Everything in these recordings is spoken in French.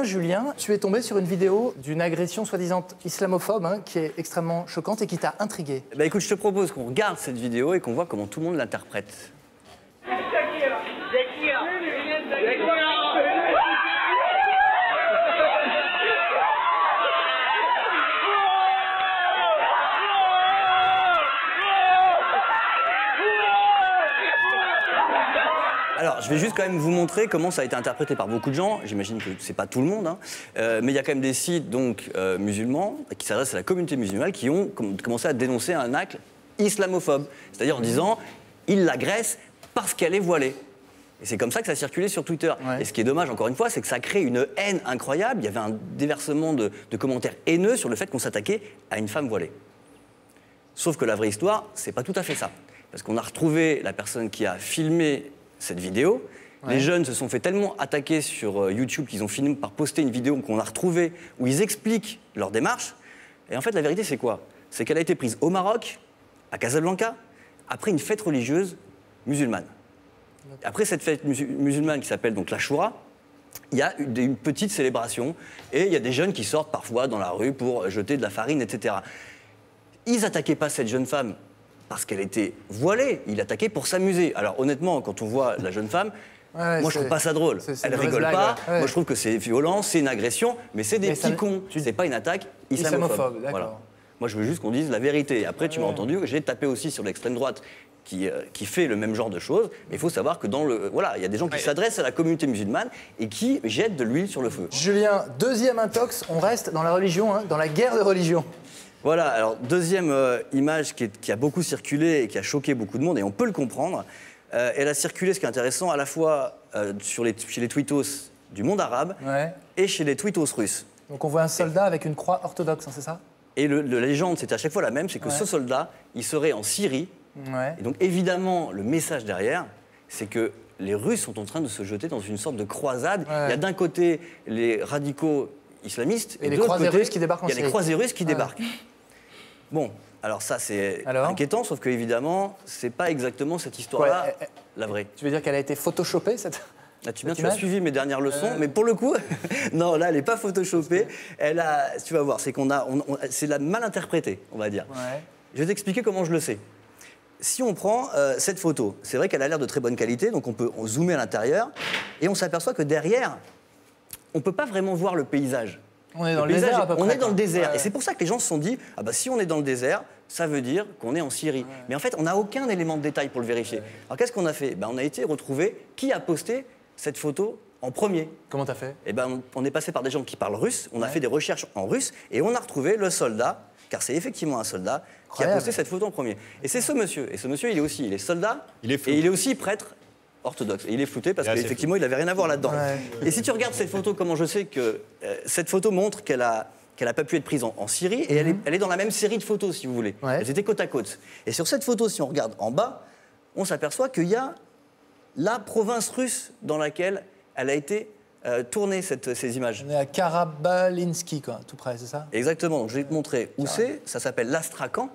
Julien, tu es tombé sur une vidéo d'une agression soi-disant islamophobe qui est extrêmement choquante et qui t'a intrigué. Bah écoute, je te propose qu'on regarde cette vidéo et qu'on voit comment tout le monde l'interprète. Alors, je vais juste quand même vous montrer comment ça a été interprété par beaucoup de gens. J'imagine que c'est pas tout le monde, hein. Mais il y a quand même des sites donc, musulmans qui s'adressent à la communauté musulmane qui ont commencé à dénoncer un acte islamophobe. C'est-à-dire en disant, il l'agresse parce qu'elle est voilée. Et c'est comme ça que ça a circulé sur Twitter. Ouais. Et ce qui est dommage, encore une fois, c'est que ça crée une haine incroyable. Il y avait un déversement de commentaires haineux sur le fait qu'on s'attaquait à une femme voilée. Sauf que la vraie histoire, c'est pas tout à fait ça. Parce qu'on a retrouvé la personne qui a filmé cette vidéo. Ouais. Les jeunes se sont fait tellement attaquer sur YouTube qu'ils ont fini par poster une vidéo qu'on a retrouvée où ils expliquent leur démarche. Et en fait, la vérité, c'est quoi? C'est qu'elle a été prise au Maroc, à Casablanca, après une fête religieuse musulmane. Après cette fête musulmane qui s'appelle donc l'Achoura, il y a une petite célébration et il y a des jeunes qui sortent parfois dans la rue pour jeter de la farine, etc. Ils n'attaquaient pas cette jeune femme parce qu'elle était voilée, ils l'attaquaient pour s'amuser. Alors honnêtement, quand on voit la jeune femme, moi je trouve pas ça drôle. Elle rigole pas, moi je trouve que c'est violent, c'est une agression, mais c'est des petits cons, c'est pas une attaque islamophobe. Voilà. Moi je veux juste qu'on dise la vérité. Après tu m'as entendu, j'ai tapé aussi sur l'extrême droite qui fait le même genre de choses, mais il faut savoir que il y a des gens qui s'adressent à la communauté musulmane et qui jettent de l'huile sur le feu. Julien, deuxième intox, on reste dans la religion, dans la guerre de religion. Voilà, alors deuxième image qui a beaucoup circulé et qui a choqué beaucoup de monde, et on peut le comprendre. Elle a circulé, ce qui est intéressant, à la fois chez les tweetos du monde arabe et chez les tweetos russes. Donc on voit un soldat avec une croix orthodoxe, c'est ça? Et la légende, c'était à chaque fois la même, c'est que ce soldat, il serait en Syrie. Et donc évidemment, le message derrière, c'est que les Russes sont en train de se jeter dans une sorte de croisade. Il y a d'un côté les radicaux islamistes et de l'autre côté, russes qui débarquent en Syrie. Il y a les croisés russes qui débarquent. Bon, alors ça c'est inquiétant, sauf qu'évidemment, c'est pas exactement cette histoire-là, la vraie. Tu veux dire qu'elle a été photoshopée, cette... Là, tu as suivi mes dernières leçons, mais pour le coup, non, là, elle n'est pas photoshopée. Elle a, tu vas voir, c'est c'est la mal interprétée, on va dire. Je vais t'expliquer comment je le sais. Si on prend cette photo, c'est vrai qu'elle a l'air de très bonne qualité, donc on peut zoomer à l'intérieur, et on s'aperçoit que derrière, on ne peut pas vraiment voir le paysage. On est dans le désert à peu près. On est dans le désert. Et c'est pour ça que les gens se sont dit, ah bah si on est dans le désert, ça veut dire qu'on est en Syrie. Mais en fait, on n'a aucun élément de détail pour le vérifier. Alors qu'est-ce qu'on a fait? On a été retrouver qui a posté cette photo en premier. Comment t'as fait? On est passé par des gens qui parlent russe, on a fait des recherches en russe, et on a retrouvé le soldat, car c'est effectivement un soldat, qui a posté cette photo en premier. Et c'est ce monsieur. Et ce monsieur, il est soldat, et il est aussi prêtre orthodoxe. Et il est flouté parce qu'effectivement, il n'avait rien à voir là-dedans. Et si tu regardes cette photo, comment je sais que cette photo montre qu'elle n'a pas pu être prise en Syrie, et elle est dans la même série de photos, si vous voulez. Elles étaient côte à côte. Et sur cette photo, si on regarde en bas, on s'aperçoit qu'il y a la province russe dans laquelle elle a été tournée, ces images. On est à Karabalinsky, quoi, tout près, c'est ça? Exactement. Donc, je vais te montrer où c'est. Ça s'appelle l'Astrakhan.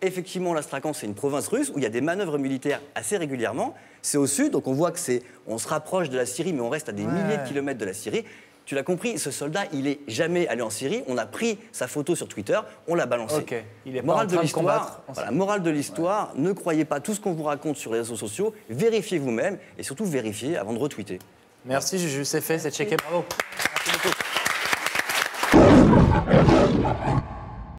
Effectivement, l'Astrakhan, c'est une province russe où il y a des manœuvres militaires assez régulièrement. C'est au sud, donc on voit on se rapproche de la Syrie, mais on reste à des milliers de kilomètres de la Syrie. Tu l'as compris, ce soldat, il n'est jamais allé en Syrie. On a pris sa photo sur Twitter, on l'a balancée. Il est morale de l'histoire. Voilà, morale de l'histoire, ne croyez pas tout ce qu'on vous raconte sur les réseaux sociaux, vérifiez vous-même et surtout vérifiez avant de retweeter. Merci Juju, c'est fait, c'est checké, bravo. Merci beaucoup.